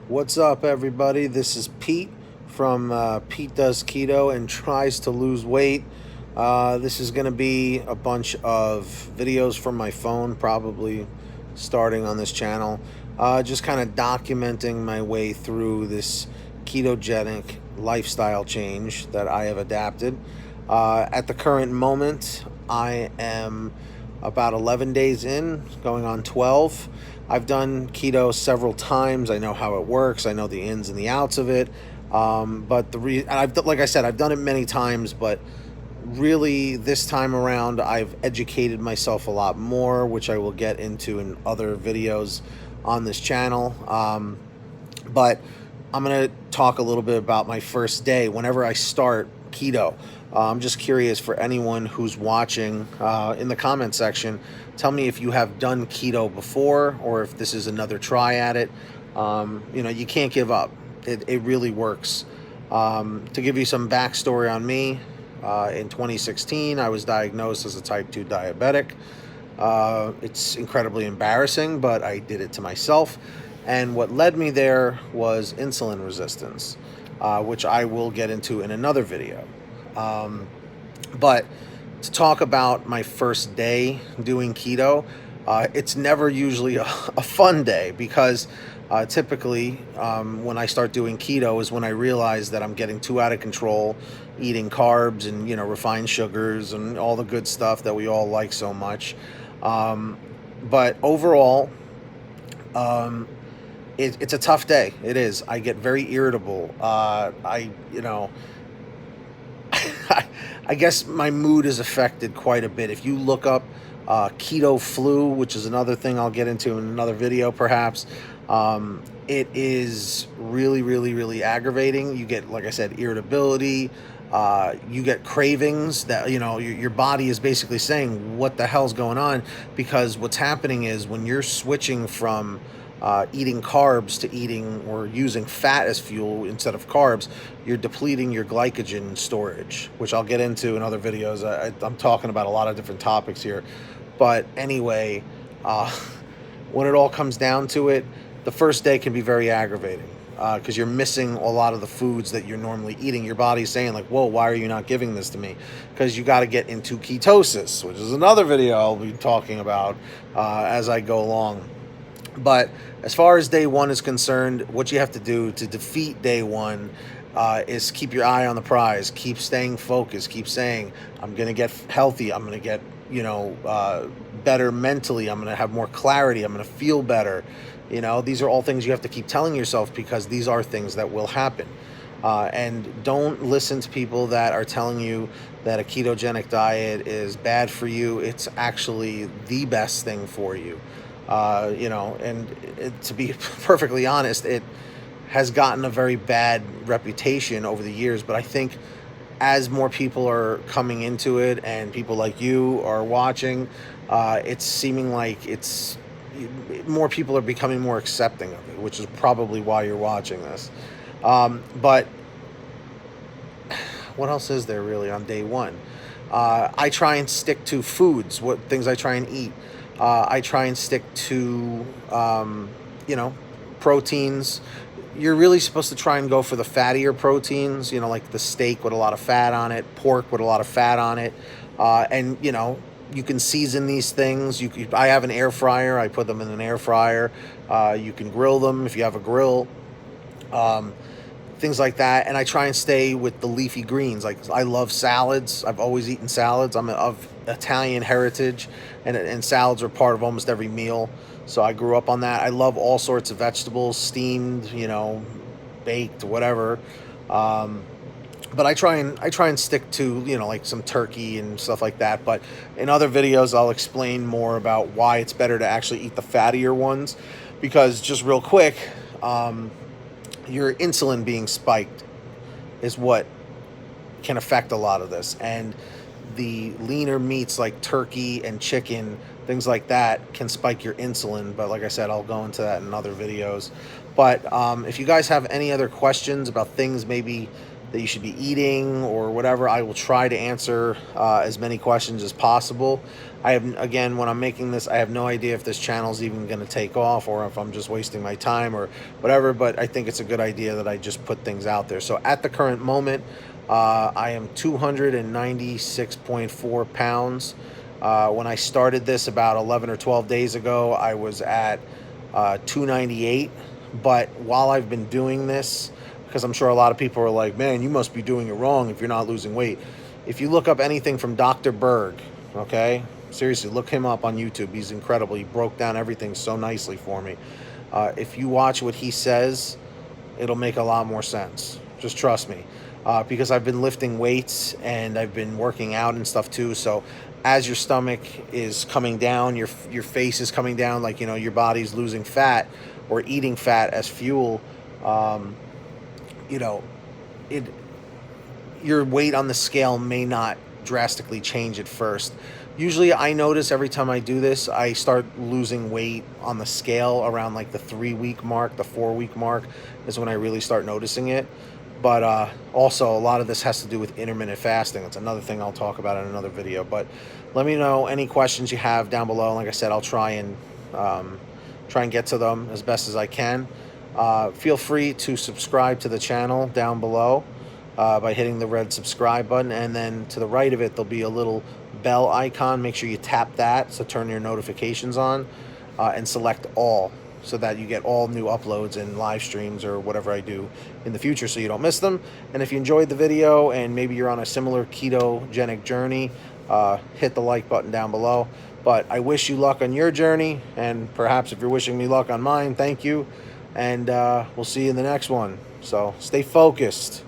What's up, everybody? This is Pete from Pete Does Keto and Tries to Lose Weight. This is going to be a bunch of videos from my phone, probably starting on this channel, just kind of documenting my way through this ketogenic lifestyle change that I have adapted. At the current moment, I am about 11 days in, going on 12. I've done keto several times. I know how it works. I know the ins and the outs of it. But like I said, I've done it many times, but really this time around, I've educated myself a lot more, which I will get into in other videos on this channel. But I'm going to talk a little bit about my first day whenever I start keto. I'm just curious for anyone who's watching in the comment section. Tell me if you have done keto before or if this is another try at it. You can't give up. It really works. To give you some backstory on me, in 2016, I was diagnosed as a type 2 diabetic. It's incredibly embarrassing, but I did it to myself. And what led me there was insulin resistance, which I will get into in another video. But to talk about my first day doing keto, it's never usually a fun day because typically when I start doing keto is when I realize that I'm getting too out of control, eating carbs and refined sugars and all the good stuff that we all like so much. But overall, um, it's a tough day. It is. I get very irritable. I guess my mood is affected quite a bit. If you look up keto flu, which is another thing I'll get into in another video perhaps, it is really, really, really aggravating. You get, like I said, irritability. You get cravings that, your body is basically saying, what the hell's going on? Because what's happening is when you're switching from eating carbs to eating or using fat as fuel instead of carbs, you're depleting your glycogen storage, which I'll get into in other videos. I'm talking about a lot of different topics here. But anyway, when it all comes down to it, the first day can be very aggravating because you're missing a lot of the foods that you're normally eating. Your body's saying like, whoa, why are you not giving this to me? Because you got to get into ketosis, which is another video I'll be talking about as I go along. But as far as day one is concerned, what you have to do to defeat day one is keep your eye on the prize, keep staying focused, keep saying, I'm going to get healthy, I'm going to get, better mentally, I'm going to have more clarity, I'm going to feel better. These are all things you have to keep telling yourself because these are things that will happen. And don't listen to people that are telling you that a ketogenic diet is bad for you. It's actually the best thing for you. To be perfectly honest, it has gotten a very bad reputation over the years, but I think as more people are coming into it and people like you are watching, it's seeming like more people are becoming more accepting of it, which is probably why you're watching this. But what else is there really on day one? I try and stick to foods, what things I try and eat. I try and stick to, proteins. You're really supposed to try and go for the fattier proteins, like the steak with a lot of fat on it, pork with a lot of fat on it. And you can season these things. I have an air fryer. I put them in an air fryer. You can grill them if you have a grill. Things like that. And I try and stay with the leafy greens. Like, I love salads. I've always eaten salads. I'm of Italian heritage, and salads are part of almost every meal. So I grew up on that. I love all sorts of vegetables, steamed, baked, whatever. But I try and stick to, like some turkey and stuff like that. But in other videos, I'll explain more about why it's better to actually eat the fattier ones, because just real quick, your insulin being spiked is what can affect a lot of this. And the leaner meats like turkey and chicken, things like that, can spike your insulin. But like I said, I'll go into that in other videos. But if you guys have any other questions about things maybe that you should be eating or whatever. I will try to answer as many questions as possible. I have, again, when I'm making this, I have no idea if this channel is even going to take off or if I'm just wasting my time or whatever, but I think it's a good idea that I just put things out there. So at the current moment, I am 296.4 pounds. When I started this about 11 or 12 days ago, I was at 298. But while I've been doing this, because I'm sure a lot of people are like, man, you must be doing it wrong if you're not losing weight. If you look up anything from Dr. Berg, okay, seriously, look him up on YouTube. He's incredible. He broke down everything so nicely for me. If you watch what he says, it'll make a lot more sense. Just trust me. Because I've been lifting weights and I've been working out and stuff too. So as your stomach is coming down, your face is coming down, like, you know, your body's losing fat or eating fat as fuel, you know, it your weight on the scale may not drastically change at first. Usually I notice every time I do this, I start losing weight on the scale around like the 3-week mark, the 4-week mark is when I really start noticing it. But also a lot of this has to do with intermittent fasting. It's another thing I'll talk about in another video. But let me know any questions you have down below. Like I said, I'll try and get to them as best as I can. Feel free to subscribe to the channel down below by hitting the red subscribe button, and then to the right of it there'll be a little bell icon. Make sure you tap that, so turn your notifications on, and select all, so that you get all new uploads and live streams or whatever I do in the future, so you don't miss them. And if you enjoyed the video and maybe you're on a similar ketogenic journey, hit the like button down below. But I wish you luck on your journey, and perhaps if you're wishing me luck on mine, thank you. And we'll see you in the next one. So stay focused.